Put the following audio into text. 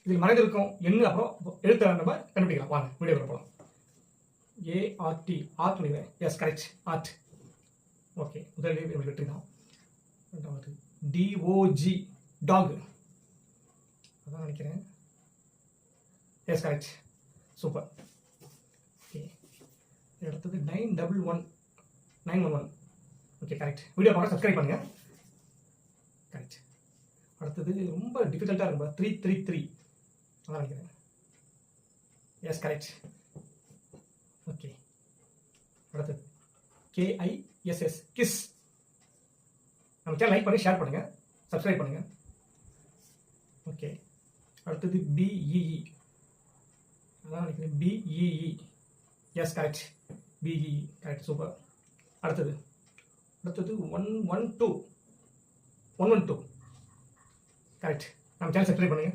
இதில் மறைந்திருக்கும் எண்ணு அப்புறம் எழுத்தை நம்ம கண்டுபிடிக்கலாம். வாங்க வீடியோ போகலாம். ஏஆர்டி ஆர்ட் பண்ணிடுவேன். Yes correct, art. ஓகே, முதலில் வெற்றி தான். ரெண்டாவது டிஓஜி டாக், அதான் நினைக்கிறேன். Yes correct, super. ஓகே, அடுத்தது 911 ஓகே கரெக்ட். வீடியோ பார்க்க சப்ஸ்கிரைப் பண்ணுங்க. கரெக்ட். அடுத்தது ரொம்ப டிஃபிகல்ட்டாக இருக்கும். 333 அதான் நினைக்கிறேன். Yes correct. ஓகே, அடுத்தது KISS கிஸ். நம்ம சேனல் லைக் பண்ணி ஷேர் பண்ணுங்க, சப்ஸ்கிரைப் பண்ணுங்க. ஓகே, அடுத்தது BEE அதான் நினைக்கிறேன். BEE yes correct. BEE correct, super. அடுத்தது 112 கரெக்ட். நம்ம சேனல் சப்ஸ்கிரைப் பண்ணுங்க.